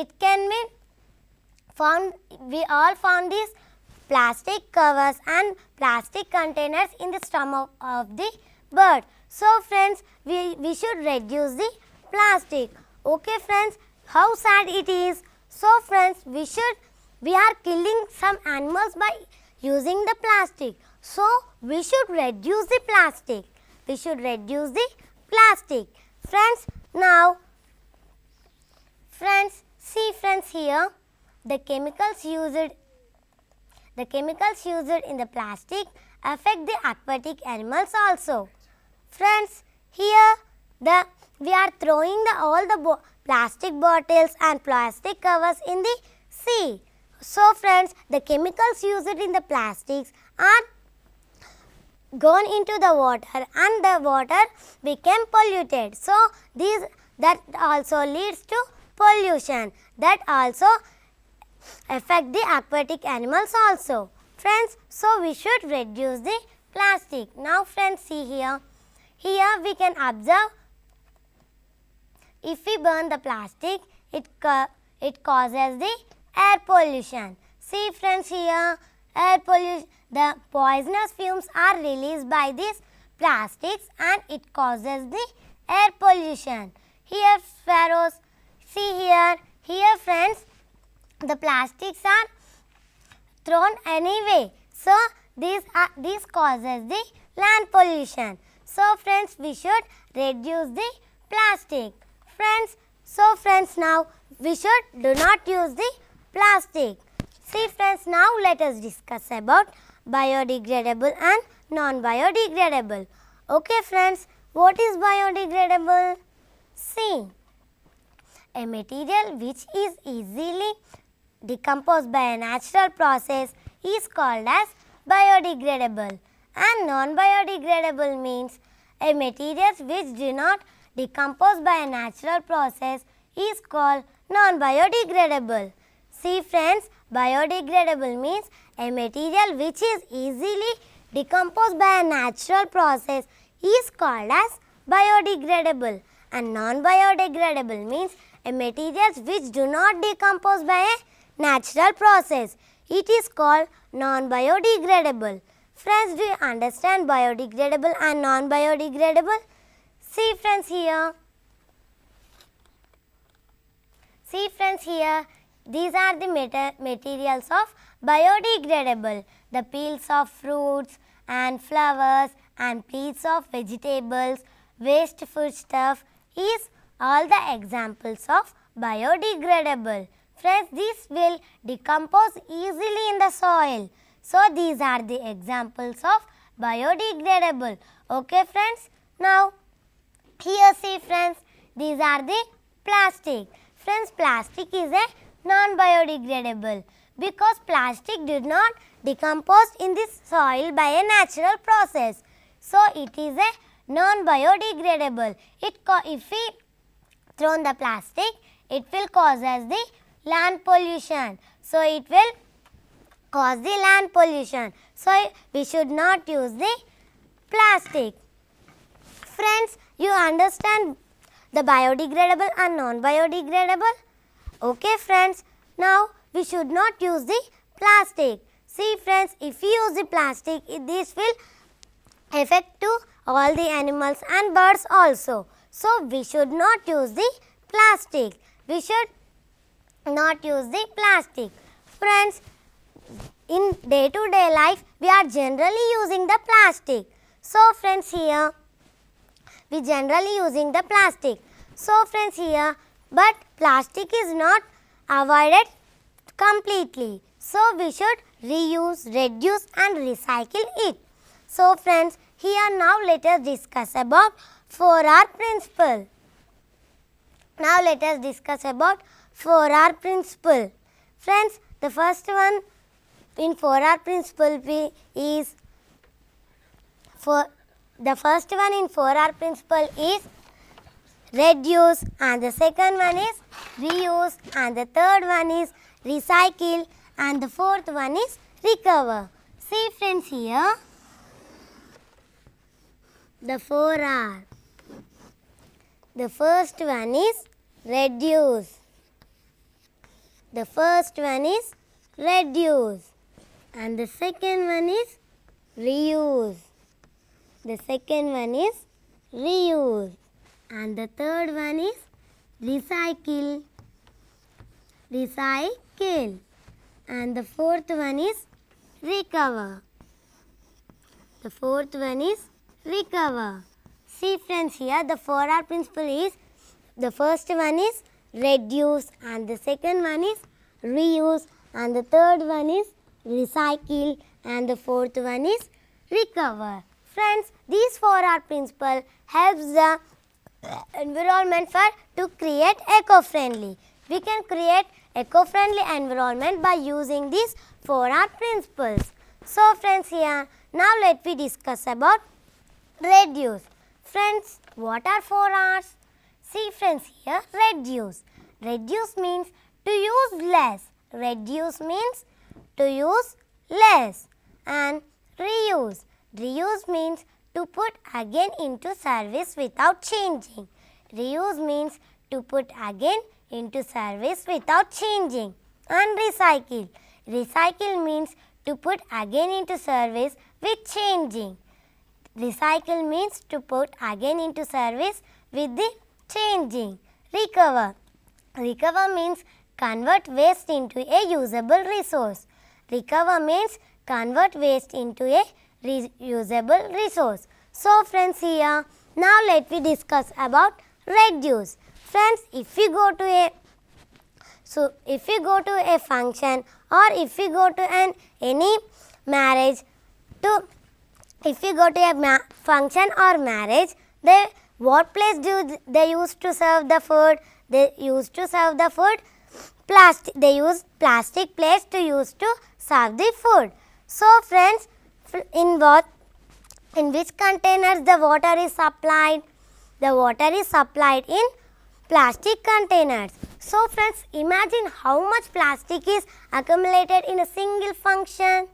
It can be found, we all found these plastic covers and plastic containers in the stomach of the bird. So friends, we should reduce the plastic. Okay friends, how sad it is. So friends, we are killing some animals by using the plastic. So we should reduce the plastic. We should reduce the plastic. Friends, now friends, see friends here, the chemicals used in the plastic affect the aquatic animals also. Friends, here we are throwing all the plastic bottles and plastic covers in the sea. So friends, the chemicals used in the plastics are gone into the water and the water became polluted. So that also leads to pollution. That also affect the aquatic animals also. Friends, so we should reduce the plastic. Now friends, see here. Here we can observe, if we burn the plastic, it causes the air pollution. See friends here, air pollution, the poisonous fumes are released by these plastics and it causes the air pollution. Here sparrows, see here friends, the plastics are thrown anyway. So this causes the land pollution. So friends, we should reduce the plastic. Friends, so friends, now we should do not use the plastic. See friends, now let us discuss about biodegradable and non-biodegradable. Okay friends, what is biodegradable? See, a material which is easily decomposed by a natural process is called as biodegradable, and non-biodegradable means a materials which do not decompose by a natural process is called non-biodegradable. See friends, biodegradable means a material which is easily decomposed by a natural process is called as biodegradable, and non-biodegradable means a materials which do not decompose by a natural process. It is called non-biodegradable. Friends, do you understand biodegradable and non-biodegradable? See friends here. See friends here, these are the materials of biodegradable. The peels of fruits and flowers and peels of vegetables, waste food stuff is all the examples of biodegradable. Friends, this will decompose easily in the soil. So these are the examples of biodegradable. Okay friends, now here see friends, these are the plastic. Friends, plastic is a non-biodegradable because plastic did not decompose in the soil by a natural process. So it is a non-biodegradable. If we throw the plastic, it will cause us the land pollution. So it will cause the land pollution. So we should not use the plastic. Friends, you understand the biodegradable and non-biodegradable? Okay friends, now we should not use the plastic. See friends, if we use the plastic, this will affect to all the animals and birds also. So we should not use the plastic. We should not use the plastic. Friends, in day-to-day life, we are generally using the plastic. So friends, here we generally using the plastic. So friends, here, but plastic is not avoided completely. So we should reuse, reduce and recycle it. So friends, here now let us discuss about 4R principle. Now let us discuss about 4R principle. Friends, the first one in 4R principle is reduce, and the second one is reuse, and the third one is recycle, and the fourth one is recover. See friends, here the 4R. The first one is reduce. The first one is reduce and the second one is reuse. The second one is reuse and the third one is recycle. Recycle and the fourth one is recover. The fourth one is recover. See friends, here the 4R principle is, the first one is reduce and the second one is reuse and the third one is recycle and the fourth one is recover. Friends, these 4R principle helps the environment to create eco-friendly. We can create eco-friendly environment by using these 4R principles. So friends, here now let me discuss about reduce. Friends, what are 4Rs? See friends, here reduce. Reduce means to use less. Reduce means to use less. And reuse. Reuse means to put again into service without changing. Reuse means to put again into service without changing. And recycle. Recycle means to put again into service with changing. Recycle means to put again into service with the changing. Recover. Recover means convert waste into a usable resource. Recover means convert waste into a reusable resource. So friends, here now let me discuss about reduce. Friends, if you go to a function or if you go to any marriage, if you go to a function or marriage, what place do they used to serve the food? They used to serve the food plastic. They use plastic plates to use to serve the food. So friends, in which containers the water is supplied? The water is supplied in plastic containers. So friends, imagine how much plastic is accumulated in a single function.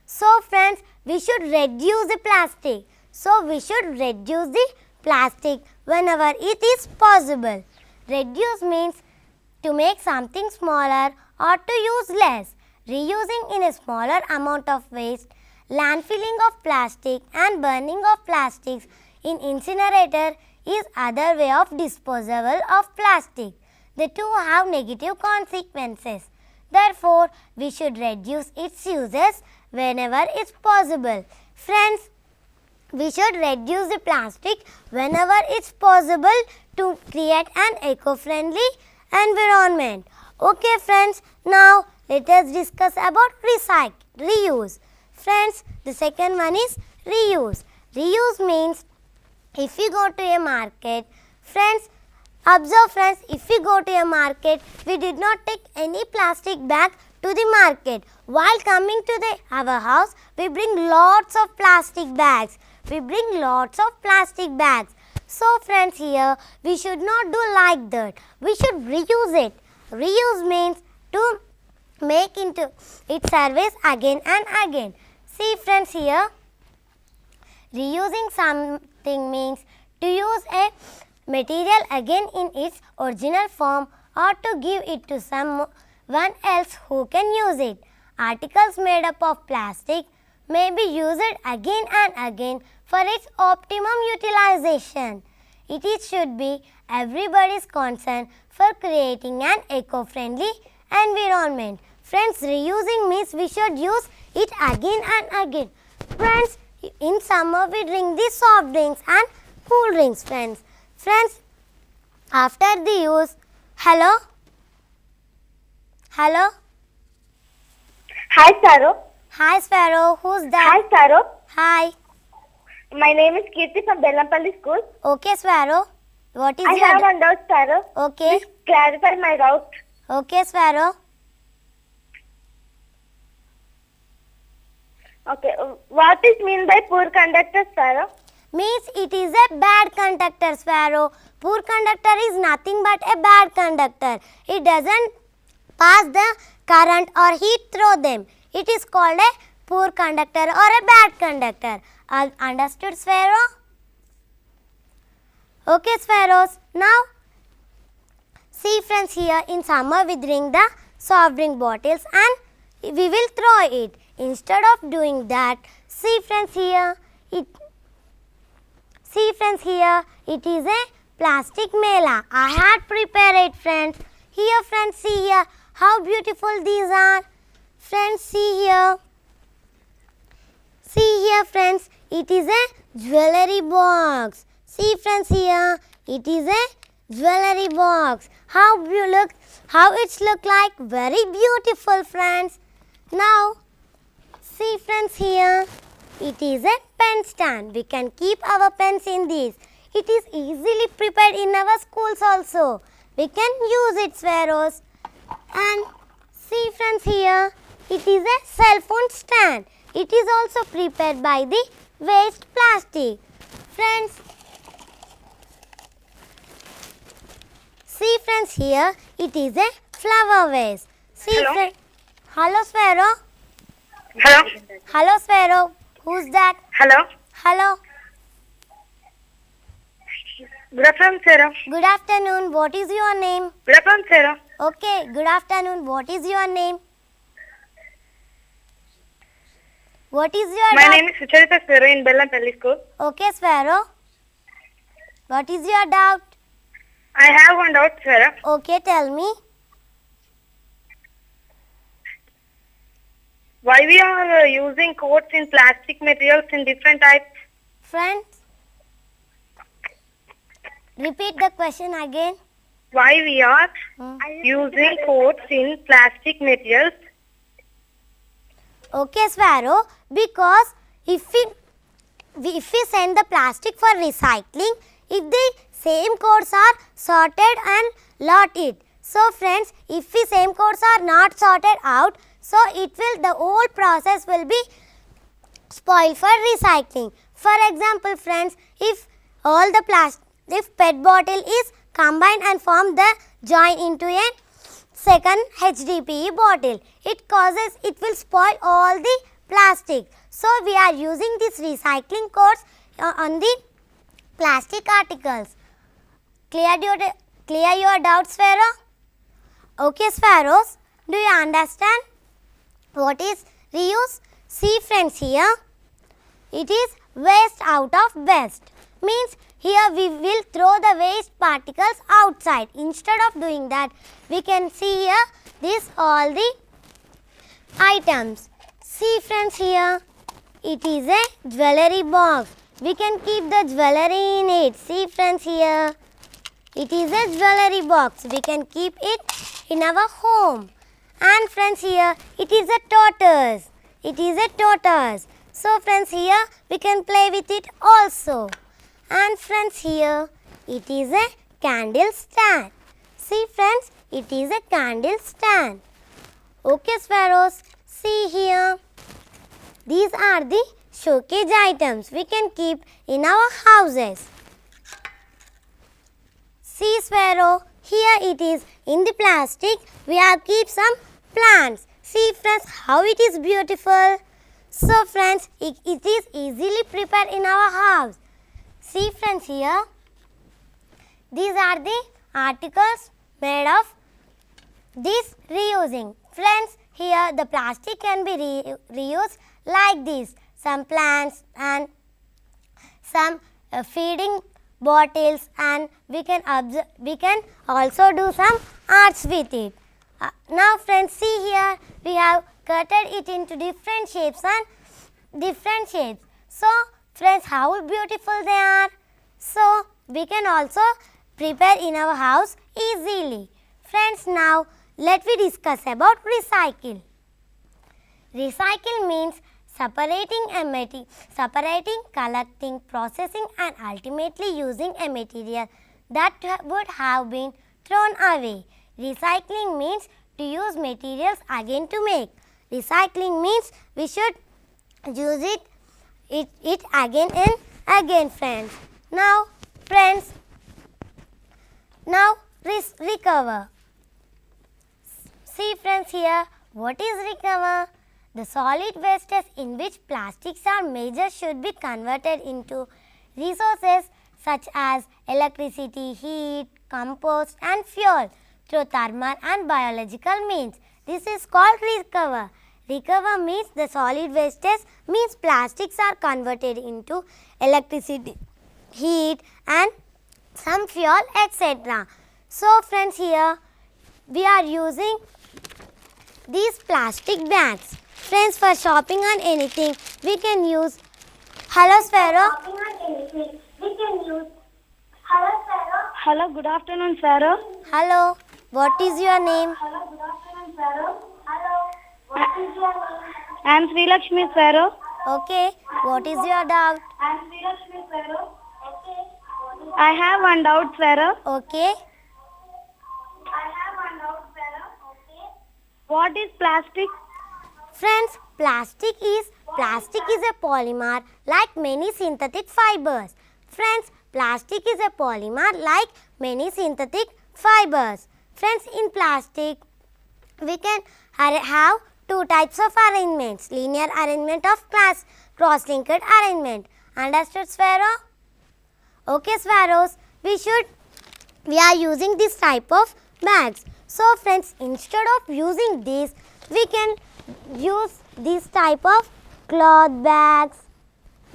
So friends, we should reduce the plastic. So we should reduce the plastic whenever it is possible. Reduce means to make something smaller or to use less. Reusing in a smaller amount of waste, landfilling of plastic and burning of plastics in incinerator is other way of disposal of plastic. The two have negative consequences. Therefore, we should reduce its uses whenever it's possible. Friends, we should reduce the plastic whenever it's possible to create an eco-friendly environment. Okay friends, now let us discuss about reuse. Friends, the second one is reuse. Reuse means if you go to a market, friends, observe friends, if we go to a market, we did not take any plastic bag to the market. While coming to our house, we bring lots of plastic bags. We bring lots of plastic bags. So friends, here we should not do like that. We should reuse it. Reuse means to make into its service again and again. See friends, here reusing something means to use a material again in its original form or to give it to someone else who can use it. Articles made up of plastic may be used again and again for its optimum utilization. It should be everybody's concern for creating an eco-friendly environment. Friends, reusing means we should use it again and again. Friends, in summer we drink the soft drinks and cool drinks, friends. Friends, after the use, hello? Hello? Hi, Saro. Hi, Sparrow. Who's that? Hi, Saro. Hi. My name is Kirti from Bellampalli School. Okay, Sparrow. What is I your... have one doubt, Saro. Okay. Please clarify my doubt. Okay, Sparrow. Okay. What is mean by poor conductor, Saro? Means it is a bad conductor, Sparrow. Poor conductor is nothing but a bad conductor. It doesn't pass the current or heat through them. It is called a poor conductor or a bad conductor. Understood, Sparrow? Okay, Sparrows. Now, see friends, here in summer we drink the soft drink bottles and we will throw it. Instead of doing that, see friends here, it is a plastic mela. I had prepared it, friends. Here friends, see here how beautiful these are. Friends, see here. See here friends, it is a jewelry box. See friends here, it is a jewelry box. How it's look like, very beautiful friends. Now see friends here, it is a pen stand. We can keep our pens in this. It is easily prepared in our schools also. We can use it, sparrows. And see friends here, it is a cell phone stand. It is also prepared by the waste plastic. Friends, see friends here, it is a flower vase. See Hello? friends. Hello sparrow. Hello? Hello sparrow. Who's that? Hello? Hello. Good afternoon, Sarah. Good afternoon. What is your name? Good afternoon, Sarah. Okay. Good afternoon. What is your name? What is your My name is Sucharita Sparrow in Bellanpalli School. Okay, Sparrow. What is your doubt? I have one doubt, Sarah. Okay, tell me. Why we are using coats in plastic materials in different types? Friends, repeat the question again. Why we are Hmm. using coats in plastic materials? Okay, Sparrow, because if we send the plastic for recycling, if the same codes are sorted and lot it. So friends, if the same codes are not sorted out, so the whole process will be spoiled for recycling. For example, friends, if PET bottle is combined and form the join into a second HDPE bottle, it will spoil all the plastic. So we are using this recycling codes on the plastic articles. Clear your doubts, Sparrow? Okay, sparrows, do you understand what is reuse? See friends here, it is waste out of best. Means here we will throw the waste particles outside. Instead of doing that, we can see here all the items. See friends here, it is a jewelry box. We can keep the jewelry in it. See friends here, it is a jewelry box. We can keep it in our home. And friends here, it is a tortoise. It is a tortoise. So friends here, we can play with it also. And friends here, it is a candle stand. See friends, it is a candle stand. Okay sparrows, see here. These are the showcase items we can keep in our houses. See sparrow, here it is in the plastic. We have keep some plants. See friends, how it is beautiful. So friends, it is easily prepared in our house. See friends here, these are the articles made of this reusing. Friends, here the plastic can be reused like this. Some plants and some feeding bottles, and we can also do some arts with it. Now friends, see here, we have cutted it into different shapes and different shapes. So friends, how beautiful they are. So we can also prepare in our house easily. Friends, now let me discuss about recycle. Recycle means separating, collecting, processing and ultimately using a material that would have been thrown away. Recycling means to use materials again to make. Recycling means we should use it again and again, friends. Now, friends, recover. See friends here, what is recover? The solid wastes in which plastics are measured should be converted into resources such as electricity, heat, compost and fuel through thermal and biological means. This is called recover. Recover means the solid wastage means plastics are converted into electricity, heat and some fuel, etc. So friends, here we are using these plastic bags. Friends, for shopping on anything, we can use. Hello, Sparrow. Hello, good afternoon, Sarah. Hello. What is your name? I am Sri Lakshmi, Sarah. Okay. What is your doubt? I have one doubt, Sarah. Okay. What is plastic? Friends, plastic is a polymer like many synthetic fibers. Friends, plastic is a polymer like many synthetic fibers. Friends, in plastic, we can have two types of arrangements. Linear arrangement of cross-linked arrangement. Understood, Sparrow? Okay, Sparrows, we are using this type of bags. So friends, instead of using this, we can use this type of cloth bags,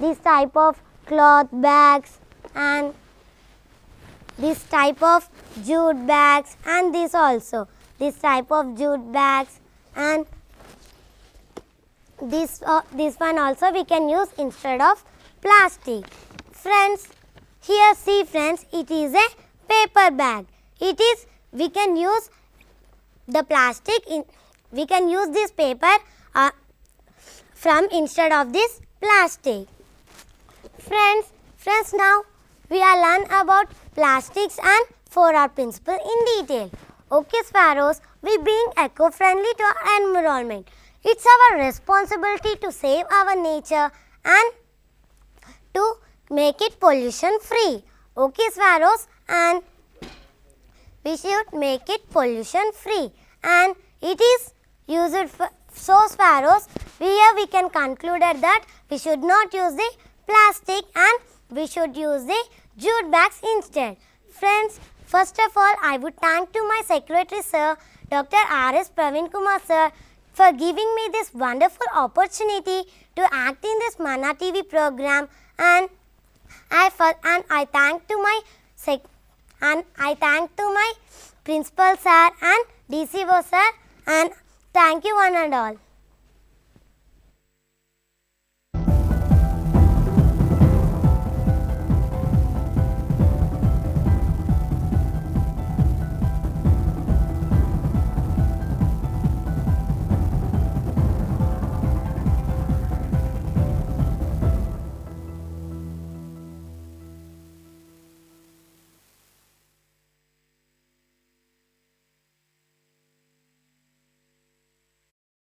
and this type of jute bags, and this type of jute bags, and this one also we can use instead of plastic. Friends, here see friends, it is a paper bag. We can use the plastic we can use this paper from instead of this plastic. Friends, now we are learn about plastics and 4R principle in detail. Okay, Sparrows, we being eco-friendly to our environment. It's our responsibility to save our nature and to make it pollution free. Okay, Sparrows, and we should make it pollution free, and it is used for, so Sparrows, here we can conclude that we should not use the plastic and we should use the jute bags instead. Friends, first of all, I would thank to my secretary sir, Dr. R.S. Praveen Kumar sir, for giving me this wonderful opportunity to act in this Manna TV program, and I thank to my principal sir and DCO sir, and thank you one and all.